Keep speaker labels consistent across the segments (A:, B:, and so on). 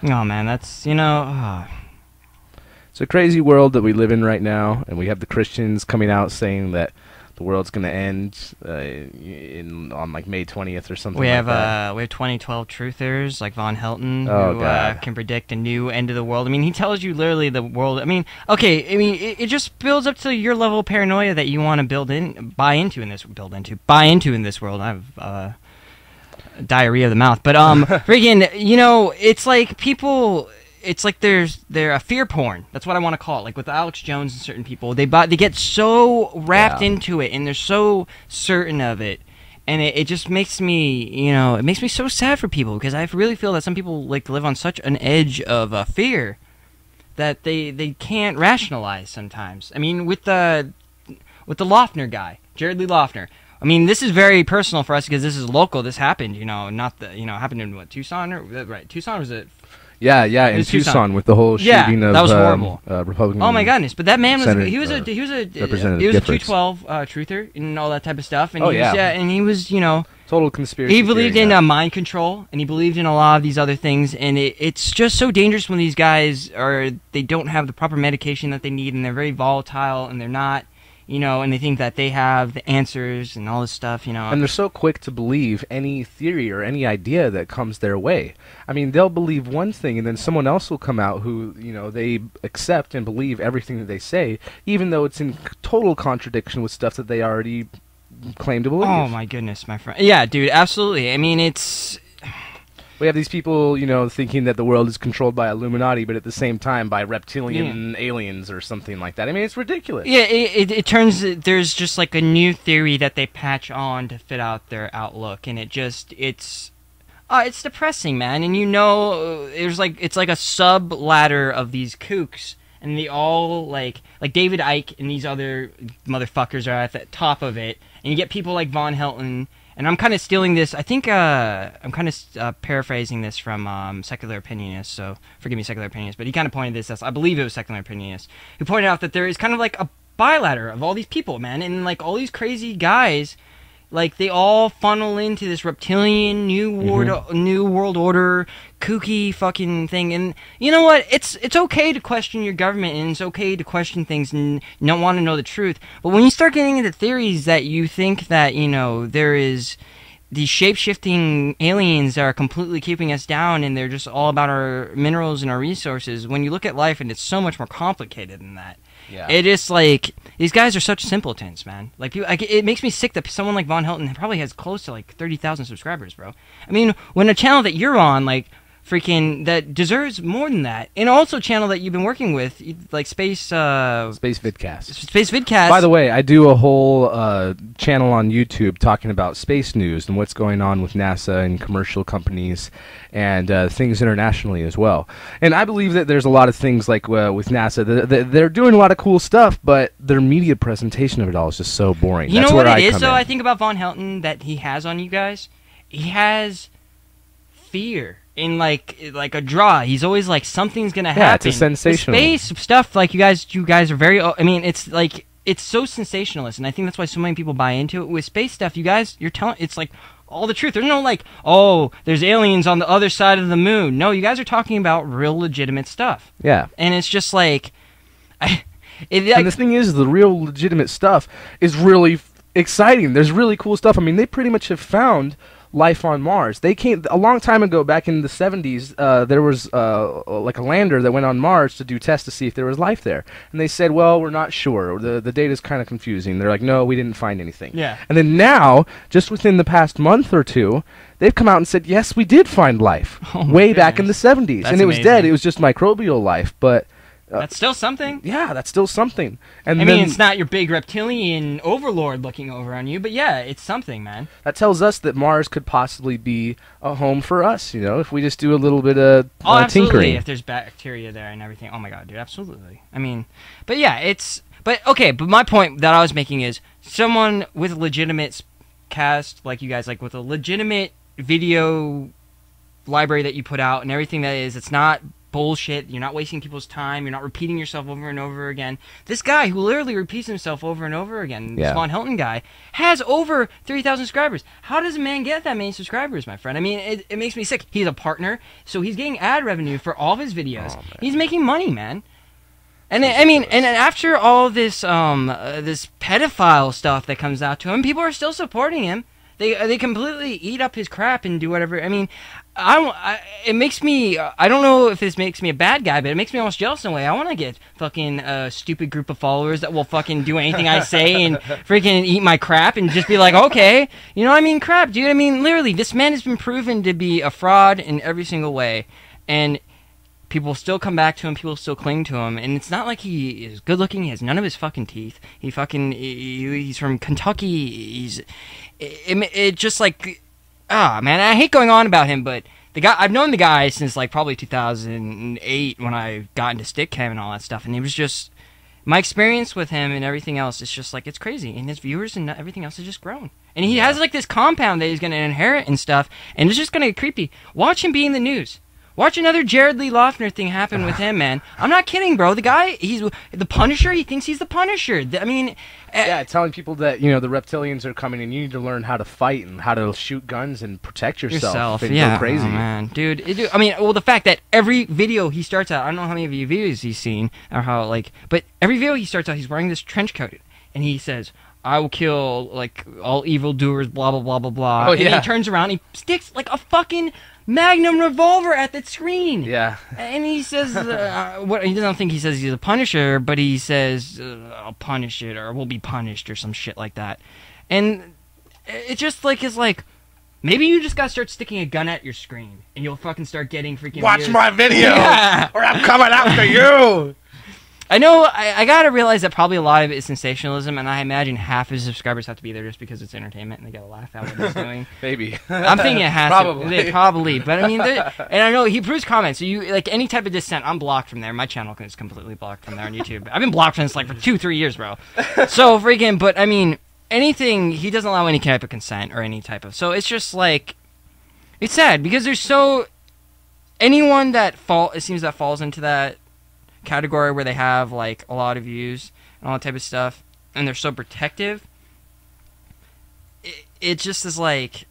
A: Oh man, that's
B: It's a crazy world that we live in right now, and we have the Christians coming out saying that the world's going to end in on like May 20th or something
A: we
B: like
A: have
B: that.
A: we have 2012 truthers like Von Helton
B: Oh
A: who
B: God.
A: can predict a new end of the world. I mean, he tells you literally the world. I mean, okay, I mean, it just builds up to your level of paranoia that you want to buy into in this world. I have diarrhea of the mouth, but freaking, it's like people. It's like they're a fear porn. That's what I want to call it. Like with Alex Jones and certain people, they get so wrapped
B: Yeah.
A: into it and they're so certain of it, and it just makes me it makes me so sad for people because I really feel that some people like live on such an edge of fear that they can't rationalize sometimes. I mean, with the Loeffner guy, Jared Lee Loeffner. I mean, this is very personal for us because this is local. This happened, not the happened in what, Tucson or right? Tucson, or was it?
B: Yeah, yeah, in
A: It's Tucson.
B: Tucson with the whole
A: Yeah,
B: shooting of
A: that was horrible.
B: Republican.
A: Oh my goodness! But that man was
B: Senator,
A: he was a
B: Representative Giffords.
A: 212 truther and all that type of stuff. And
B: Oh,
A: he was,
B: yeah.
A: and he was
B: Total conspiracy.
A: he believed
B: theory,
A: in
B: yeah.
A: mind control and he believed in a lot of these other things. And it's just so dangerous when these guys they don't have the proper medication that they need and they're very volatile and they're not. And they think that they have the answers and all this stuff,
B: And they're so quick to believe any theory or any idea that comes their way. I mean, they'll believe one thing, and then someone else will come out who, they accept and believe everything that they say, even though it's in total contradiction with stuff that they already claim to believe.
A: Oh my goodness, my friend. Yeah, dude, absolutely. I mean,
B: We have these people, thinking that the world is controlled by Illuminati, but at the same time by reptilian aliens or something like that. I mean, it's ridiculous.
A: yeah, it turns, there's just like a new theory that they patch on to fit out their outlook, and it's depressing, man. And there's it's like a sub ladder of these kooks, and they all like David Icke and these other motherfuckers are at the top of it, and you get people like Von Helton. And I'm kind of stealing this. I think I'm kind of paraphrasing this from Secular Opinionist. So forgive me, Secular Opinionist. But he kind of pointed this out. I believe it was Secular Opinionist who pointed out that there is kind of like a bilateral of all these people, man, and like all these crazy guys. Like they all funnel into this reptilian new world order kooky fucking thing, and you know what? It's okay to question your government, and it's okay to question things and not want to know the truth. But when you start getting into theories that you think that there is these shape-shifting aliens that are completely keeping us down, and they're just all about our minerals and our resources. When you look at life, and it's so much more complicated than that.
B: Yeah.
A: It is like these guys are such simpletons, man. Like it makes me sick that someone like Von Helton probably has close to like 30,000 subscribers, bro. I mean, when a channel that you're on, like freaking that deserves more than that, and also a channel that you've been working with, like Space
B: Vidcast.
A: Space Vidcast.
B: By the way, I do a whole channel on YouTube talking about space news and what's going on with NASA and commercial companies and things internationally as well. And I believe that there's a lot of things like with NASA. They're doing a lot of cool stuff, but their media presentation of it all is just so boring.
A: You
B: That's
A: know
B: where
A: what it
B: I
A: is,
B: come
A: though,
B: in.
A: I think about Von Helton that he has on you guys? He has fear. In like a draw, he's always like something's gonna happen.
B: Yeah, it's a sensational.
A: The space stuff, like you guys are very. I mean, it's like it's so sensationalist, and I think that's why so many people buy into it. With space stuff, you're telling it's like all the truth. There's no like, oh, there's aliens on the other side of the moon. No, you guys are talking about real legitimate stuff.
B: Yeah.
A: And it's just like,
B: And the thing is, the real legitimate stuff is really exciting. There's really cool stuff. I mean, they pretty much have found life on Mars. They came a long time ago, back in the 70s. There was like a lander that went on Mars to do tests to see if there was life there, and they said, "Well, we're not sure. The data's kind of confusing." They're like, "No, we didn't find anything."
A: Yeah.
B: And then now, just within the past month or two, they've come out and said, "Yes, we did find life
A: Oh my
B: way back in the
A: goodness.
B: 70s,
A: That's
B: and it was
A: amazing.
B: dead. It was just microbial life, but."
A: that's still something.
B: Yeah, that's still something. And
A: I
B: then
A: mean, it's not your big reptilian overlord looking over on you, but yeah, it's something, man.
B: that tells us that Mars could possibly be a home for us, if we just do a little bit of
A: Oh, absolutely.
B: tinkering.
A: If there's bacteria there and everything. Oh my god, dude, absolutely. I mean, but yeah, but my point that I was making is someone with a legitimate cast like you guys, like with a legitimate video library that you put out and everything that is, it's not bullshit. You're not wasting people's time. You're not repeating yourself over and over again. This guy who literally repeats himself over and over again, this Von Hilton guy, has over 3,000 subscribers. How does a man get that many subscribers, my friend? I mean, it makes me sick. He's a partner, so he's getting ad revenue for all of his videos. Oh, he's making money, man. And I mean, and after all this this pedophile stuff that comes out to him, people are still supporting him. They completely eat up his crap and do whatever. I mean, it makes me. I don't know if this makes me a bad guy, but it makes me almost jealous in a way. I want to get fucking a stupid group of followers that will fucking do anything I say and freaking eat my crap and just be like, okay, you know what I mean? Crap, dude. I mean, literally, this man has been proven to be a fraud in every single way, and people still come back to him. People still cling to him, and it's not like he is good looking. He has none of his fucking teeth. He's from Kentucky. It just like, man, I hate going on about him, but the guy, I've known the guy since like probably 2008 when I got into stick cam and all that stuff, and it was just my experience with him and everything else. It's just like it's crazy, and his viewers and everything else has just grown. And he has like this compound that he's gonna inherit and stuff, and it's just gonna get creepy. Watch him be in the news. Watch another Jared Lee Loughner thing happen with him, man. I'm not kidding, bro. The guy, he's the Punisher. He thinks he's the Punisher. I mean,
B: yeah, telling people that, you know, the reptilians are coming and you need to learn how to fight and how to shoot guns and protect yourself and go crazy.
A: Oh, man, dude. I mean, well, the fact that every video he starts out, I don't know how many of you videos he's seen or how, like, but every video he starts out, he's wearing this trench coat and he says, I will kill, like, all evildoers, blah, blah, blah, blah, blah.
B: Oh,
A: and
B: yeah.
A: he turns around, he sticks, like, a fucking Magnum revolver at the screen.
B: Yeah.
A: And he says, what? He doesn't think he says he's a Punisher, but he says, I'll punish it, or we'll be punished, or some shit like that. And it just, like, is like, maybe you just gotta start sticking a gun at your screen, and you'll fucking start getting freaking
B: Watch
A: views.
B: my video, or I'm coming after you.
A: I know, I gotta realize that probably a lot of it is sensationalism, and I imagine half his subscribers have to be there just because it's entertainment and they gotta laugh at what he's doing.
B: Maybe.
A: I'm thinking it has
B: probably.
A: to. Probably. But I mean, and I know he proves comments, so you, like, any type of dissent, I'm blocked from there. My channel is completely blocked from there on YouTube. I've been blocked from this, like, for 2-3 years, bro. So, freaking, but I mean, anything, he doesn't allow any type of consent or any type of, so it's just like, it's sad, because there's so, anyone that it seems that falls into that category where they have like a lot of views and all that type of stuff and they're so protective, it just is like,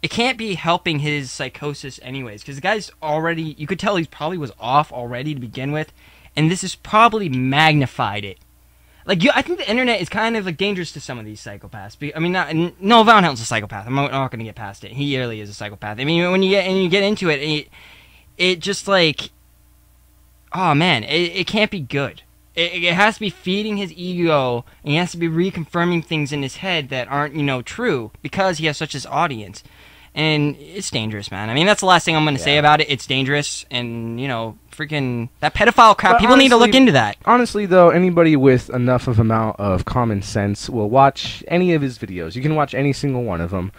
A: it can't be helping his psychosis anyways, because the guy's already, you could tell he probably was off already to begin with, and this has probably magnified it. Like, I think the internet is kind of like dangerous to some of these psychopaths. I mean, no, Von Hilton's a psychopath. I'm not going to get past it. He really is a psychopath. I mean, when you get into it, it just like, oh man, it can't be good. It has to be feeding his ego, and he has to be reconfirming things in his head that aren't, you know, true, because he has such this audience. And it's dangerous, man. I mean, that's the last thing I'm going to say about it. It's dangerous, and, you know, freaking, that pedophile crap, people need to look into that.
B: Honestly, though, anybody with enough of amount of common sense will watch any of his videos. You can watch any single one of them.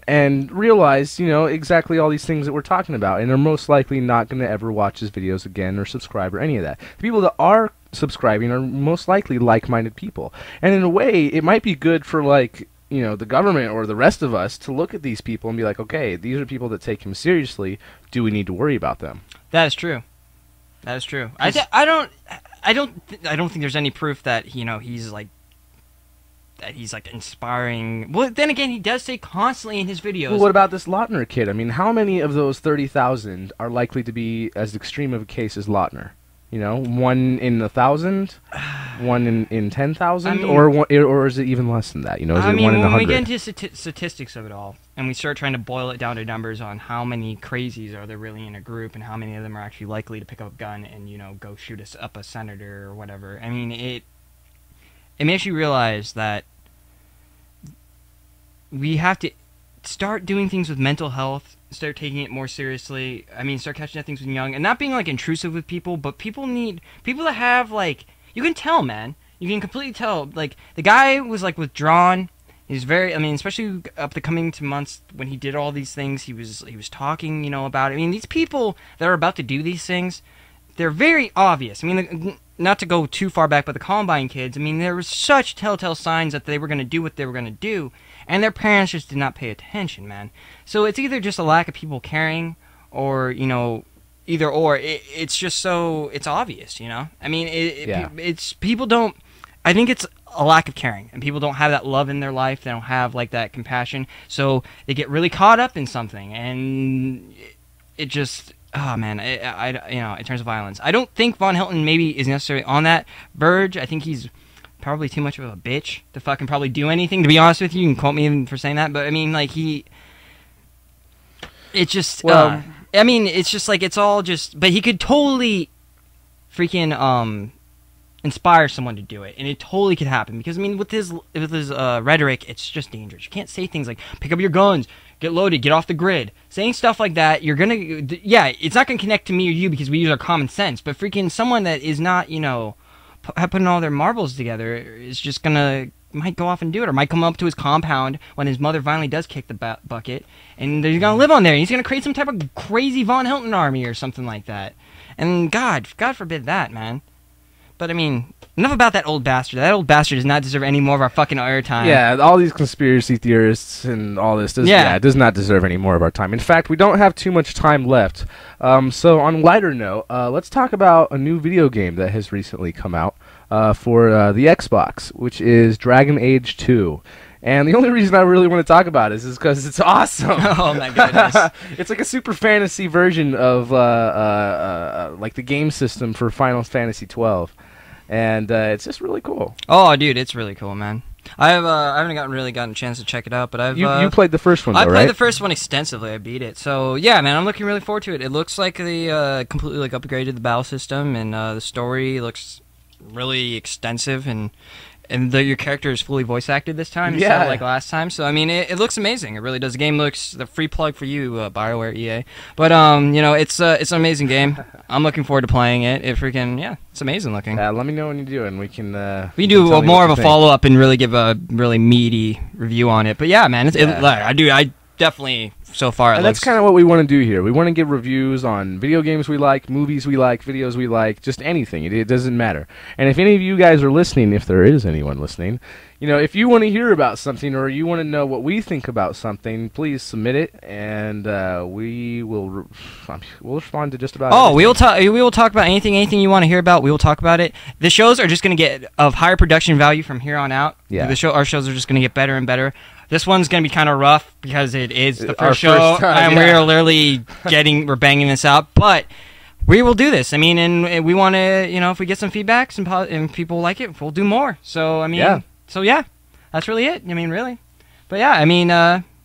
B: And realize, you know, exactly all these things that we're talking about, and are most likely not going to ever watch his videos again or subscribe or any of that. The people that are subscribing are most likely like-minded people. And in a way, it might be good for, like, you know, the government or the rest of us to look at these people and be like, okay, these are people that take him seriously. Do we need to worry about them?
A: That is true. That is true. I don't think there's any proof that, you know, he's like inspiring. Well, then again, he does say constantly in his videos.
B: Well, what about this Lautner kid? I mean, how many of those 30,000 are likely to be as extreme of a case as Lautner? You know, 1 in 1,000, 1 in 10,000, I mean, or is it even less than that? You know, is it 1 in 100?
A: When we get into statistics of it all, and we start trying to boil it down to numbers on how many crazies are there really in a group, and how many of them are actually likely to pick up a gun and, you know, go shoot up a senator or whatever. I mean, it makes you realize that we have to start doing things with mental health, start taking it more seriously. I mean, start catching things when young, and not being, like, intrusive with people, but people that have, like, you can tell, man. You can completely tell. Like, the guy was, like, withdrawn. He's very, I mean, especially up the coming to months when he did all these things, he was talking, you know, about it. I mean, these people that are about to do these things, they're very obvious. I mean, not to go too far back, but the Columbine kids, I mean, there were such telltale signs that they were going to do what they were going to do, and their parents just did not pay attention, man. So it's either just a lack of people caring, or, you know, either or. It's just so it's obvious, you know. I mean, it's people don't. I think it's a lack of caring, and people don't have that love in their life. They don't have like that compassion, so they get really caught up in something, and it just. Oh man, in terms of violence, I don't think Von Hilton maybe is necessarily on that verge. I think he's probably too much of a bitch to fucking probably do anything. To be honest with you, you can quote me for saying that, but I mean, like it's just. Well, I mean, it's just like it's all just. But he could totally, freaking inspire someone to do it, and it totally could happen because I mean, with his rhetoric, it's just dangerous. You can't say things like "pick up your guns." Get loaded, get off the grid. Saying stuff like that, you're gonna, it's not gonna connect to me or you because we use our common sense. But freaking someone that is not, putting all their marbles together is just might go off and do it, or might come up to his compound when his mother finally does kick the bucket, and he's gonna live on there. And he's gonna create some type of crazy Von Hilton army or something like that. And God forbid that, man. But I mean, enough about that old bastard. That old bastard does not deserve any more of our fucking airtime.
B: Yeah, all these conspiracy theorists and all this does not deserve any more of our time. In fact, we don't have too much time left. So on a lighter note, let's talk about a new video game that has recently come out for the Xbox, which is Dragon Age 2. And the only reason I really want to talk about it is because it's awesome.
A: Oh my goodness!
B: It's like a super fantasy version of like the game system for Final Fantasy 12. And it's just really cool.
A: Oh, dude, it's really cool, man. I haven't really gotten a chance to check it out, but
B: you played the first one, though,
A: I played
B: right?
A: the first one extensively. I beat it, so yeah, man, I'm looking really forward to it. It looks like they completely like upgraded the battle system, and the story looks really extensive, and your character is fully voice acted this time instead of like last time. So I mean, it looks amazing. It really does. The game looks the free plug for you, BioWare EA. But it's an amazing game. I'm looking forward to playing it. It's amazing looking.
B: Let me know when you do, and we can
A: do more of a follow up and really give a really meaty review on it. But yeah, man, I definitely. So far,
B: and that's kind of what we want to do here. We want to give reviews on video games we like, movies we like, videos we like, just anything. It doesn't matter. And if any of you guys are listening, if there is anyone listening, if you want to hear about something or you want to know what we think about something, please submit it, and we'll respond to just about.
A: Oh, we will talk about anything you want to hear about. We will talk about it. The shows are just going to get of higher production value from here on out.
B: Yeah,
A: our shows are just going to get better and better. This one's going to be kind of rough because it is the first show, and we're literally we're banging this out. But we will do this. I mean, and we want to, if we get some feedbacks and people like it, we'll do more. So, I mean, that's really it. I mean, really. But yeah, I mean,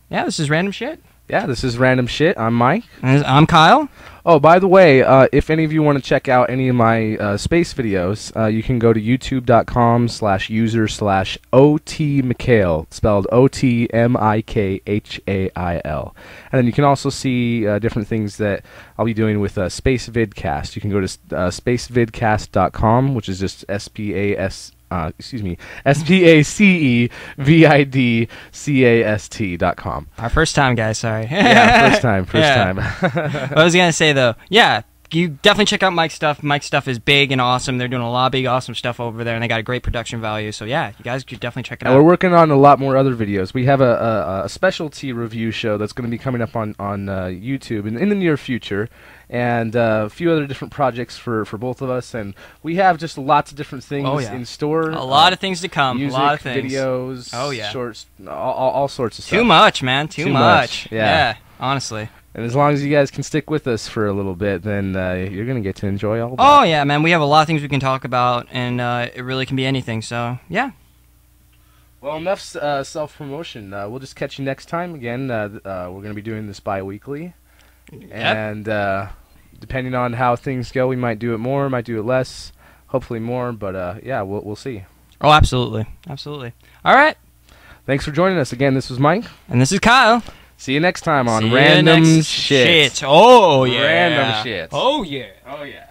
A: this is Random Shit.
B: Yeah, this is Random Shit. I'm Mike.
A: And I'm Kyle.
B: Oh, by the way, if any of you want to check out any of my space videos, you can go to youtube.com/user/OTMikhail, spelled OTMIKHAIL. And then you can also see different things that I'll be doing with Space Vidcast. You can go to spacevidcast.com, which is just SPACEVIDCAST.com.
A: Our first time, guys, sorry.
B: Yeah, first time.
A: I was going to say, though, you definitely check out Mike's stuff. Mike's stuff is big and awesome. They're doing a lot of big, awesome stuff over there, and they got a great production value. So, yeah, you guys should definitely check it out.
B: We're working on a lot more other videos. We have a specialty review show that's going to be coming up on YouTube in the near future, and a few other different projects for both of us. And we have just lots of different things in store.
A: A lot of things to come.
B: Music,
A: a lot of things.
B: Videos, shorts, all sorts of stuff.
A: Too much, man. Too much.
B: Yeah,
A: honestly.
B: And as long as you guys can stick with us for a little bit, then you're going to get to enjoy all that.
A: Oh, yeah, man. We have a lot of things we can talk about, and it really can be anything. So, yeah.
B: Well, enough self-promotion. We'll just catch you next time. Again, we're going to be doing this bi-weekly.
A: Yep.
B: And depending on how things go, we might do it more, might do it less, hopefully more. But, we'll see.
A: Oh, absolutely. Absolutely. All right.
B: Thanks for joining us. Again, this was Mike.
A: And this is Kyle.
B: See you next time on Random Shit.
A: Oh, yeah.
B: Random Shit.
A: Oh, yeah.
B: Oh, yeah.